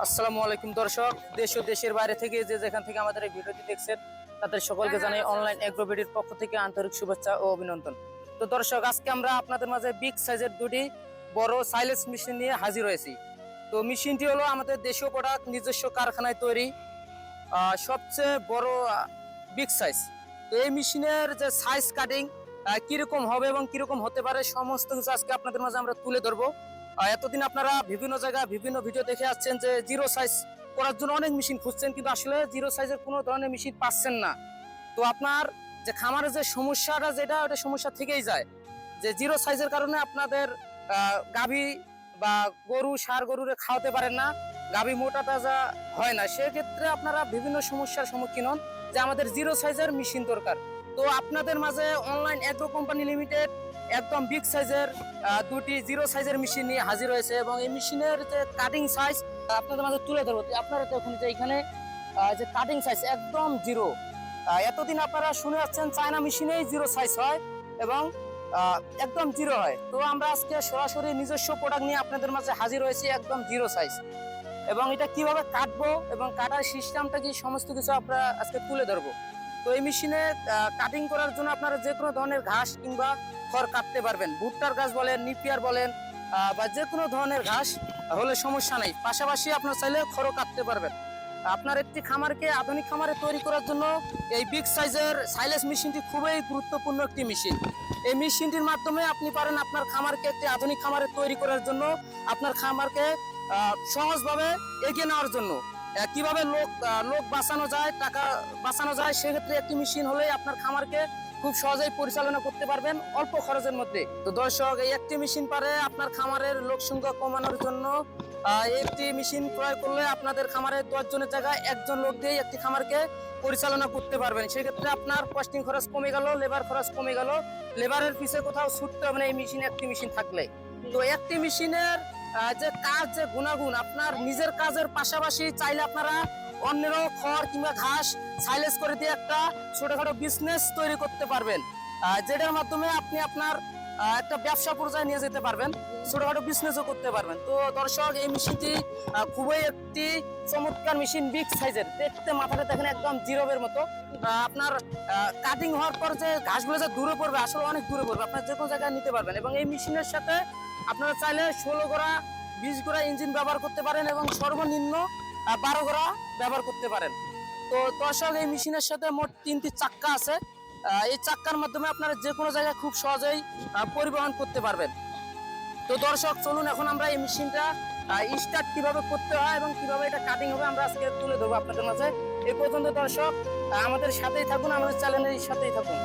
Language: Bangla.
আসসালামু আলাইকুম দর্শক, দেশ ও দেশের বাইরে থেকে যে যেখান থেকে আমাদের এই ভিডিওটি দেখছেন তাদের সকলকে জানাই অনলাইন এগ্রোবিডির পক্ষ থেকে আন্তরিক শুভেচ্ছা ও অভিনন্দন। তো দর্শক, আজকে আমরা আপনাদের মাঝে বিগ সাইজের দুটি বড় সাইলেন্স মেশিন নিয়ে হাজির হয়েছি। তো মেশিনটি হলো আমাদের দেশীয় প্রোডাক্ট, নিজস্ব কারখানায় তৈরি সবচেয়ে বড় বিগ সাইজ। তো এই মেশিনের যে সাইজ কাটিং কিরকম হবে এবং কিরকম হতে পারে সমস্ত কিছু আজকে আপনাদের মাঝে আমরা তুলে ধরবো। এতদিন আপনারা বিভিন্ন জায়গায় বিভিন্ন ভিডিও দেখে আসছেন যে জিরো সাইজ করার জন্য অনেক মেশিন খুঁজছেন, কিন্তু আসলে জিরো সাইজের কোনো ধরনের মেশিন পাচ্ছেন না। তো আপনার যে খামারের যে সমস্যাটা ওটা সমস্যা থেকেই যায়, যে জিরো সাইজের কারণে আপনাদের গাভী বা ষাঁড় গরুরে খাওয়াতে পারেন না, গাভী মোটা তাজা হয় না। সেক্ষেত্রে আপনারা বিভিন্ন সমস্যার সম্মুখীন হন যে আমাদের জিরো সাইজের মেশিন দরকার। তো আপনাদের মাঝে অনলাইন এগ্রো কোম্পানি লিমিটেড একদম বিগ সাইজের দুটি জিরো সাইজের মেশিন নিয়ে হাজির হয়েছে, এবং এই মেশিনের যে কাটিং সাইজ আপনাদের মাঝে তুলে ধরবো। আপনারা তো এখন যে এখানে যে কাটিং সাইজ একদম জিরো। এতদিন আপনারা শুনে যাচ্ছেন চায়না মেশিনেই জিরো সাইজ হয় এবং একদম জিরো হয়। তো আমরা আজকে সরাসরি নিজস্ব প্রোডাক্ট নিয়ে আপনাদের মাঝে হাজির হয়েছি একদম জিরো সাইজ, এবং এটা কিভাবে কাটবো এবং কাটার সিস্টেমটা কি সমস্ত কিছু আমরা আজকে তুলে ধরবো। তো এই মেশিনে কাটিং করার জন্য আপনারা যে কোনো ধরনের ঘাস কিংবা খড় কাটতে পারবেন। ভুট্টার ঘাস বলেন, নিপিয়ার বলেন বা যে কোনো ধরনের ঘাস হলে সমস্যা নেই। পাশাপাশি আপনার চাইলে খড়ও কাটতে পারবেন। আপনার একটি খামারকে আধুনিক খামারে তৈরি করার জন্য এই বিগ সাইজের সাইলেন্স মেশিনটি খুবই গুরুত্বপূর্ণ একটি মেশিন। এই মেশিনটির মাধ্যমে আপনি পারেন আপনার খামারকে একটি আধুনিক খামারে তৈরি করার জন্য, আপনার খামারকে সহজভাবে এগিয়ে নেওয়ার জন্য কিভাবে লোক বাঁচানো যায়, টাকা বাঁচানো যায়, সেক্ষেত্রে একটি মেশিন হলেই আপনার খামারকে খুব সহজেই পরিচালনা করতে পারবেন অল্প খরচের মধ্যে। তো দর্শক, এই একটি মেশিন পারে আপনার খামারের লোক সংখ্যা কমানোর জন্য। একটি মেশিন ক্রয় করলে আপনাদের খামারে 10 জনের জায়গায় 1 জন লোক দিয়ে একটি খামারকে পরিচালনা করতে পারবেন। সেক্ষেত্রে আপনার কস্টিং খরচ কমে গেল, লেবার খরচ কমে গেল, লেবারের পিছে কোথাও ছুটতে হবে না এই মেশিন, একটি মেশিন থাকলে। তো একটি মেশিনের যে কাজ, যে গুণাগুণ, আপনার নিজের কাজের পাশাপাশি চাইলে আপনারা অন্যেরও খড় কিংবা ঘাস সাইলেজ করে দিয়ে একটা ছোটখাটো বিজনেস তৈরি করতে পারবেন, যেটার মাধ্যমে আপনি আপনার একটা ব্যবসা পর্যায়ে নিয়ে যেতে পারবেন, ছোটখাটো বিজনেসও করতে পারবেন। তো দর্শক, এই মেশিনটি খুবই একটি চমৎকার মেশিন, বিগ সাইজের। দেখতে মাথাটা দেখেন একদম জিরোবের মতো। আপনার কাটিং হওয়ার পর যে ঘাসগুলো যে দূরে পড়বে, আসলে অনেক দূরে পড়বে, আপনার যে কোনো জায়গায় নিতে পারবেন। এবং এই মেশিনের সাথে আপনারা চাইলে 16 গোড়া 20 গোড়া ইঞ্জিন ব্যবহার করতে পারেন এবং সর্বনিম্ন 12 গোড়া ব্যবহার করতে পারেন। তো দর্শক, এই মেশিনের সাথে মোট 3টি চাক্কা আছে। এই চাক্কার মাধ্যমে আপনারা যে কোনো জায়গায় খুব সহজেই পরিবহন করতে পারবেন। তো দর্শক, চলুন এখন আমরা এই মেশিনটা স্টার্ট কিভাবে করতে হয় এবং কিভাবে এটা কাটিং হবে আমরা আজকে তুলে ধরবো আপনাদের মাঝে। এই পর্যন্ত দর্শক আমাদের সাথেই থাকুন, আমাদের চ্যানেলের সাথেই থাকুন।